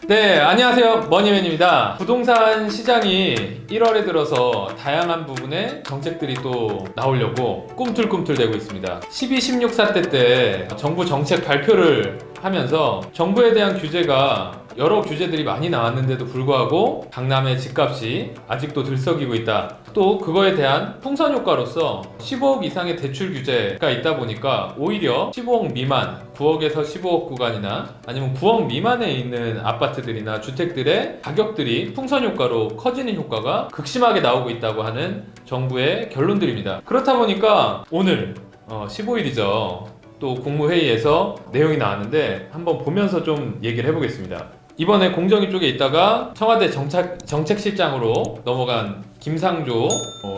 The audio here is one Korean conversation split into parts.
네, 안녕하세요. 머니맨입니다. 부동산 시장이 1월에 들어서 다양한 부분의 정책들이 또 나오려고 꿈틀꿈틀대고 있습니다. 12, 16 사태 때 정부 정책 발표를 하면서 정부에 대한 규제가 여러 규제들이 많이 나왔는데도 불구하고 강남의 집값이 아직도 들썩이고 있다. 또 그거에 대한 풍선 효과로서 15억 이상의 대출 규제가 있다 보니까 오히려 15억 미만, 9억에서 15억 구간이나 아니면 9억 미만에 있는 아파트들이나 주택들의 가격들이 풍선 효과로 커지는 효과가 극심하게 나오고 있다고 하는 정부의 결론들입니다. 그렇다 보니까 오늘 15일이죠. 또 국무회의에서 내용이 나왔는데 한번 보면서 좀 얘기를 해보겠습니다. 이번에 공정위 쪽에 있다가 청와대 정책실장으로 넘어간 김상조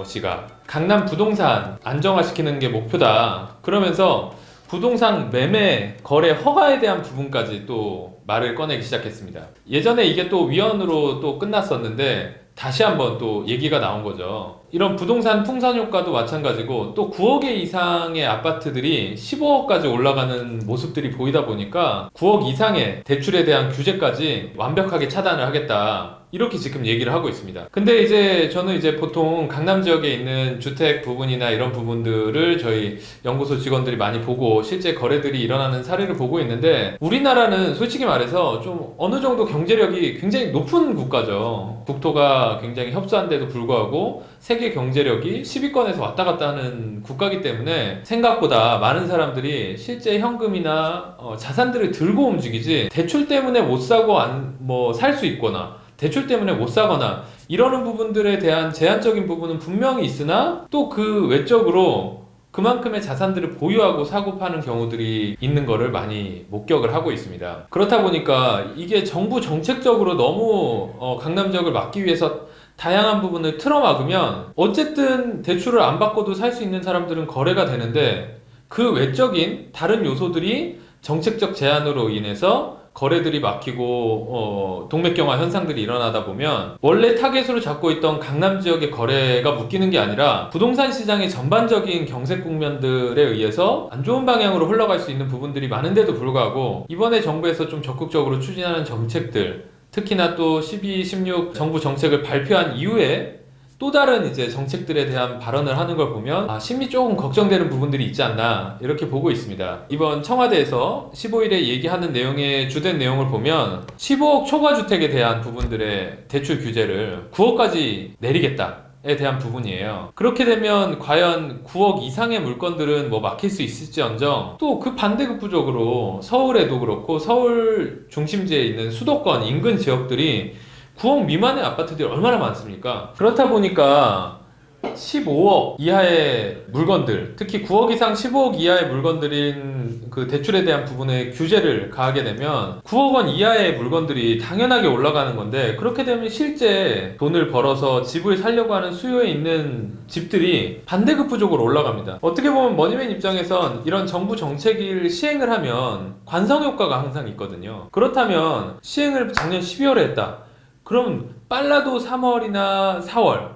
씨가 강남 부동산 안정화시키는 게 목표다. 그러면서 부동산 매매 거래 허가에 대한 부분까지 또 말을 꺼내기 시작했습니다. 예전에 이게 또 위헌으로 또 끝났었는데 다시 한번 또 얘기가 나온 거죠. 이런 부동산 풍선 효과도 마찬가지고 또 9억 이상의 아파트들이 15억까지 올라가는 모습들이 보이다 보니까 9억 이상의 대출에 대한 규제까지 완벽하게 차단을 하겠다. 이렇게 지금 얘기를 하고 있습니다. 근데 이제 저는 이제 보통 강남 지역에 있는 주택 부분이나 이런 부분들을 저희 연구소 직원들이 많이 보고 실제 거래들이 일어나는 사례를 보고 있는데 우리나라는 솔직히 말해서 좀 어느 정도 경제력이 굉장히 높은 국가죠. 국토가 굉장히 협소한데도 불구하고 세계 경제력이 10위권에서 왔다 갔다 하는 국가이기 때문에 생각보다 많은 사람들이 실제 현금이나 자산들을 들고 움직이지 대출 때문에 못 사고 살 수 있거나 대출 때문에 못 사거나 이러는 부분들에 대한 제한적인 부분은 분명히 있으나 또 그 외적으로 그만큼의 자산들을 보유하고 사고 파는 경우들이 있는 거를 많이 목격을 하고 있습니다. 그렇다 보니까 이게 정부 정책적으로 너무 강남 지역을 막기 위해서 다양한 부분을 틀어막으면 어쨌든 대출을 안 받고도 살 수 있는 사람들은 거래가 되는데 그 외적인 다른 요소들이 정책적 제한으로 인해서 거래들이 막히고 동맥경화 현상들이 일어나다 보면 원래 타겟으로 잡고 있던 강남 지역의 거래가 묶이는 게 아니라 부동산 시장의 전반적인 경색 국면들에 의해서 안 좋은 방향으로 흘러갈 수 있는 부분들이 많은데도 불구하고 이번에 정부에서 좀 적극적으로 추진하는 정책들 특히나 또 12, 16 정부 정책을 발표한 이후에 또 다른 이제 정책들에 대한 발언을 하는 걸 보면 심리 조금 걱정되는 부분들이 있지 않나 이렇게 보고 있습니다. 이번 청와대에서 15일에 얘기하는 내용의 주된 내용을 보면 15억 초과 주택에 대한 부분들의 대출 규제를 9억까지 내리겠다에 대한 부분이에요. 그렇게 되면 과연 9억 이상의 물건들은 막힐 수 있을지언정 또 그 반대급부적으로 서울에도 그렇고 서울 중심지에 있는 수도권 인근 지역들이 9억 미만의 아파트들이 얼마나 많습니까? 그렇다 보니까 15억 이하의 물건들, 특히 9억 이상 15억 이하의 물건들인 그 대출에 대한 부분에 규제를 가하게 되면 9억 원 이하의 물건들이 당연하게 올라가는 건데 그렇게 되면 실제 돈을 벌어서 집을 살려고 하는 수요에 있는 집들이 반대급부적으로 올라갑니다. 어떻게 보면 머니맨 입장에선 이런 정부 정책을 시행을 하면 관성 효과가 항상 있거든요. 그렇다면 시행을 작년 12월에 했다. 그럼 빨라도 3월이나 4월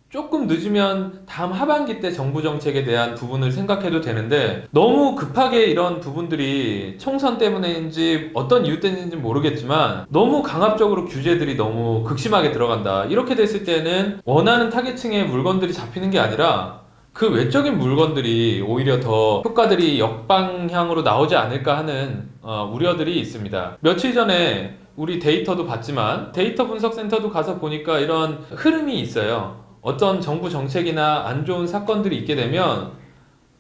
조금 늦으면 다음 하반기 때 정부 정책에 대한 부분을 생각해도 되는데 너무 급하게 이런 부분들이 총선 때문인지 어떤 이유 때문인지 모르겠지만 너무 강압적으로 규제들이 너무 극심하게 들어간다. 이렇게 됐을 때는 원하는 타겟층의 물건들이 잡히는 게 아니라 그 외적인 물건들이 오히려 더 효과들이 역방향으로 나오지 않을까 하는 우려들이 있습니다. 며칠 전에 우리 데이터도 봤지만 데이터 분석센터도 가서 보니까 이런 흐름이 있어요. 어떤 정부 정책이나 안 좋은 사건들이 있게 되면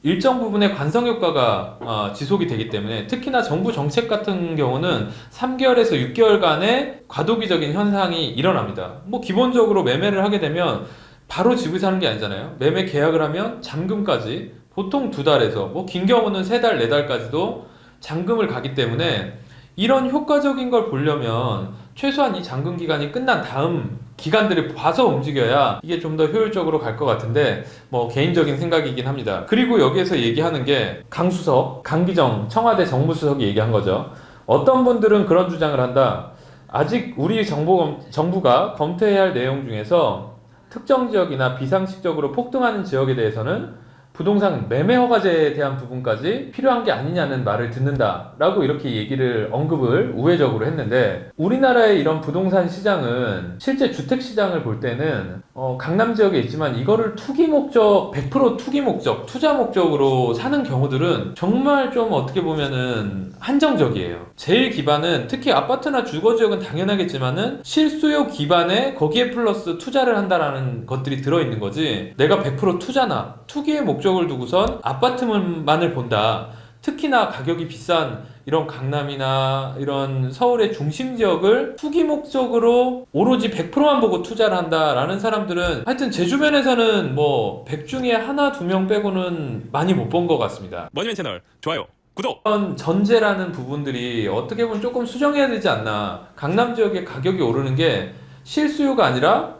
일정 부분의 관성 효과가 지속이 되기 때문에 특히나 정부 정책 같은 경우는 3개월에서 6개월간의 과도기적인 현상이 일어납니다. 기본적으로 매매를 하게 되면 바로 집을 사는 게 아니잖아요. 매매 계약을 하면 잔금까지 보통 2달에서 긴 경우는 3달, 4달까지도 잔금을 가기 때문에 이런 효과적인 걸 보려면 최소한 이 잔금 기간이 끝난 다음 기간들을 봐서 움직여야 이게 좀 더 효율적으로 갈 것 같은데 개인적인 생각이긴 합니다. 그리고 여기에서 얘기하는 게 강기정 청와대 정무수석이 얘기한 거죠. 어떤 분들은 그런 주장을 한다. 아직 우리 정부가 검토해야 할 내용 중에서 특정 지역이나 비상식적으로 폭등하는 지역에 대해서는 부동산 매매 허가제에 대한 부분까지 필요한 게 아니냐는 말을 듣는다라고 이렇게 얘기를 언급을 우회적으로 했는데, 우리나라의 이런 부동산 시장은 실제 주택 시장을 볼 때는 강남 지역에 있지만 이거를 투기 목적, 100% 투기 목적, 투자 목적으로 사는 경우들은 정말 좀 어떻게 보면은 한정적이에요. 제일 기반은 특히 아파트나 주거 지역은 당연하겠지만은 실수요 기반에 거기에 플러스 투자를 한다라는 것들이 들어있는 거지, 내가 100% 투자나 투기의 목적을 두고선 아파트만을 본다, 특히나 가격이 비싼 이런 강남이나 이런 서울의 중심 지역을 투기 목적으로 오로지 100%만 보고 투자를 한다라는 사람들은 하여튼 제 주변에서는 뭐 100 중에 하나, 두 명 빼고는 많이 못 본 것 같습니다. 머니맨 채널 좋아요, 구독! 이런 전제라는 부분들이 어떻게 보면 조금 수정해야 되지 않나. 강남 지역의 가격이 오르는 게 실수요가 아니라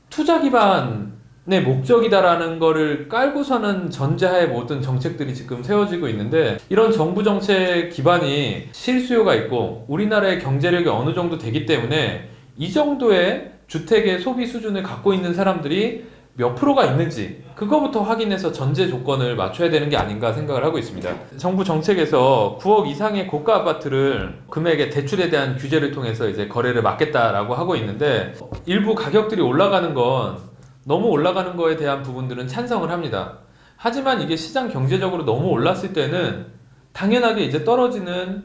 투자 기반의 목적이다라는 거를 깔고서는 전제하에 모든 정책들이 지금 세워지고 있는데, 이런 정부 정책 기반이 실수요가 있고 우리나라의 경제력이 어느 정도 되기 때문에 이 정도의 주택의 소비 수준을 갖고 있는 사람들이 몇 프로가 있는지 그거부터 확인해서 전제 조건을 맞춰야 되는 게 아닌가 생각을 하고 있습니다. 정부 정책에서 9억 이상의 고가 아파트를 금액의 대출에 대한 규제를 통해서 이제 거래를 막겠다라고 하고 있는데, 일부 가격들이 올라가는 건, 너무 올라가는 거에 대한 부분들은 찬성을 합니다. 하지만 이게 시장 경제적으로 너무 올랐을 때는 당연하게 이제 떨어지는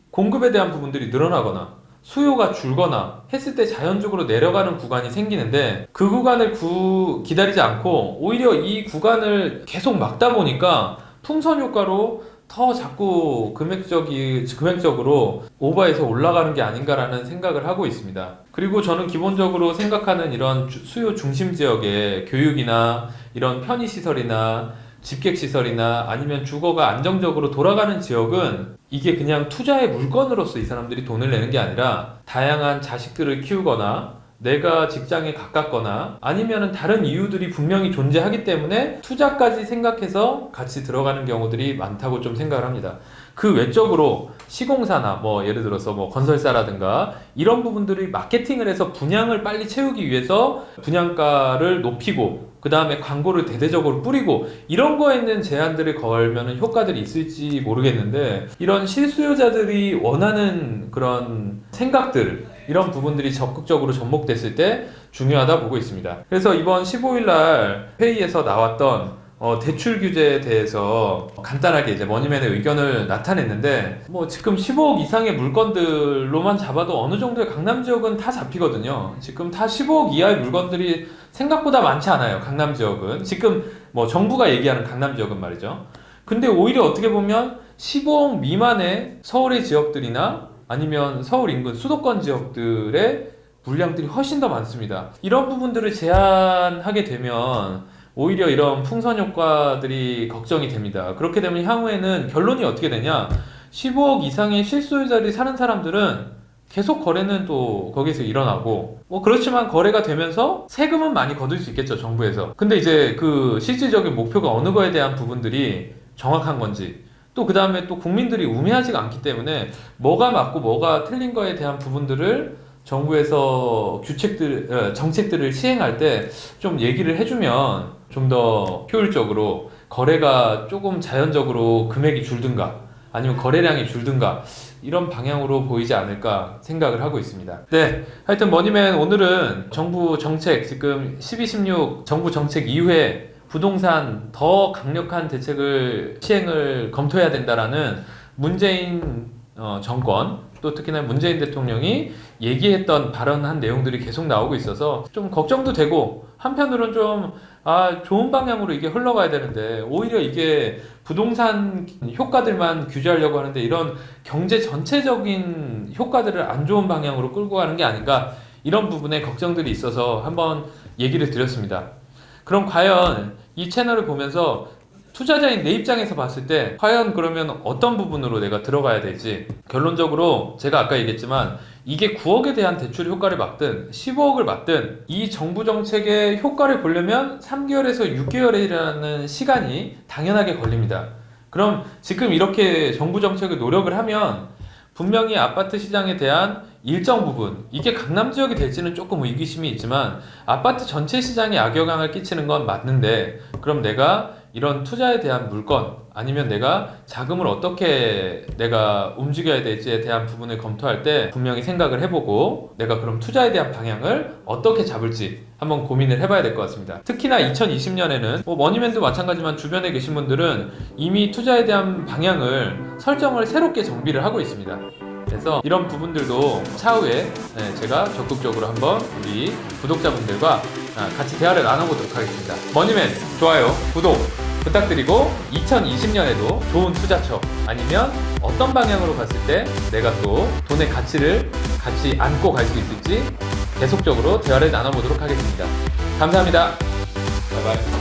공급에 대한 부분들이 늘어나거나 수요가 줄거나 했을 때 자연적으로 내려가는 구간이 생기는데, 그 구간을 기다리지 않고 오히려 이 구간을 계속 막다 보니까 풍선 효과로 더 자꾸 금액적으로 오버해서 올라가는 게 아닌가라는 생각을 하고 있습니다. 그리고 저는 기본적으로 생각하는 이런 수요 중심 지역의 교육이나 이런 편의시설이나 집객시설이나 아니면 주거가 안정적으로 돌아가는 지역은 이게 그냥 투자의 물건으로서 이 사람들이 돈을 내는 게 아니라 다양한 자식들을 키우거나 내가 직장에 가깝거나 아니면은 다른 이유들이 분명히 존재하기 때문에 투자까지 생각해서 같이 들어가는 경우들이 많다고 좀 생각을 합니다. 그 외적으로 시공사나 뭐 예를 들어서 뭐 건설사라든가 이런 부분들이 마케팅을 해서 분양을 빨리 채우기 위해서 분양가를 높이고 그 다음에 광고를 대대적으로 뿌리고 이런 거에는 제한들을 걸면은 효과들이 있을지 모르겠는데, 이런 실수요자들이 원하는 그런 생각들, 이런 부분들이 적극적으로 접목됐을 때 중요하다 보고 있습니다. 그래서 이번 15일날 회의에서 나왔던 대출 규제에 대해서 간단하게 이제 머니맨의 의견을 나타냈는데, 뭐 지금 15억 이상의 물건들로만 잡아도 어느 정도의 강남 지역은 다 잡히거든요. 지금 다 15억 이하의 물건들이 생각보다 많지 않아요. 강남 지역은 지금 뭐 정부가 얘기하는 강남 지역은 말이죠. 근데 오히려 어떻게 보면 15억 미만의 서울의 지역들이나 아니면 서울 인근 수도권 지역들의 물량들이 훨씬 더 많습니다. 이런 부분들을 제한하게 되면 오히려 이런 풍선 효과들이 걱정이 됩니다. 그렇게 되면 향후에는 결론이 어떻게 되냐, 15억 이상의 실수요자들이 사는 사람들은 계속 거래는 또 거기서 일어나고, 뭐 그렇지만 거래가 되면서 세금은 많이 거둘 수 있겠죠, 정부에서. 근데 이제 그 실질적인 목표가 어느 거에 대한 부분들이 정확한 건지, 또 그 다음에 또 국민들이 우매하지가 않기 때문에 뭐가 맞고 뭐가 틀린 거에 대한 부분들을 정부에서 정책들을 시행할 때 좀 얘기를 해주면 좀 더 효율적으로 거래가 조금 자연적으로 금액이 줄든가 아니면 거래량이 줄든가 이런 방향으로 보이지 않을까 생각을 하고 있습니다. 네, 하여튼 머니맨 오늘은 정부 정책, 지금 12.16 정부 정책 이후에 부동산 더 강력한 대책을 시행을 검토해야 된다라는 문재인 정권, 또 특히나 문재인 대통령이 얘기했던 발언한 내용들이 계속 나오고 있어서 좀 걱정도 되고, 한편으로는 좀 좋은 방향으로 이게 흘러가야 되는데 오히려 이게 부동산 효과들만 규제하려고 하는데 이런 경제 전체적인 효과들을 안 좋은 방향으로 끌고 가는 게 아닌가, 이런 부분에 걱정들이 있어서 한번 얘기를 드렸습니다. 그럼 과연 이 채널을 보면서 투자자인 내 입장에서 봤을 때 과연 그러면 어떤 부분으로 내가 들어가야 될지, 결론적으로 제가 아까 얘기했지만 이게 9억에 대한 대출 효과를 막든 15억을 막든 이 정부 정책의 효과를 보려면 3개월에서 6개월이라는 시간이 당연하게 걸립니다. 그럼 지금 이렇게 정부 정책을 노력을 하면 분명히 아파트 시장에 대한 일정 부분, 이게 강남 지역이 될지는 조금 의구심이 있지만 아파트 전체 시장에 악영향을 끼치는 건 맞는데, 그럼 내가 이런 투자에 대한 물건 아니면 내가 자금을 어떻게 내가 움직여야 될지에 대한 부분을 검토할 때 분명히 생각을 해보고 내가 그럼 투자에 대한 방향을 어떻게 잡을지 한번 고민을 해봐야 될 것 같습니다. 특히나 2020년에는 머니맨도 마찬가지지만 주변에 계신 분들은 이미 투자에 대한 방향을 설정을 새롭게 정비를 하고 있습니다. 그래서 이런 부분들도 차후에 제가 적극적으로 한번 우리 구독자분들과 같이 대화를 나눠보도록 하겠습니다. 머니맨 좋아요, 구독 부탁드리고 2020년에도 좋은 투자처 아니면 어떤 방향으로 갔을 때 내가 또 돈의 가치를 같이 안고 갈 수 있을지 계속적으로 대화를 나눠보도록 하겠습니다. 감사합니다. 바이바이.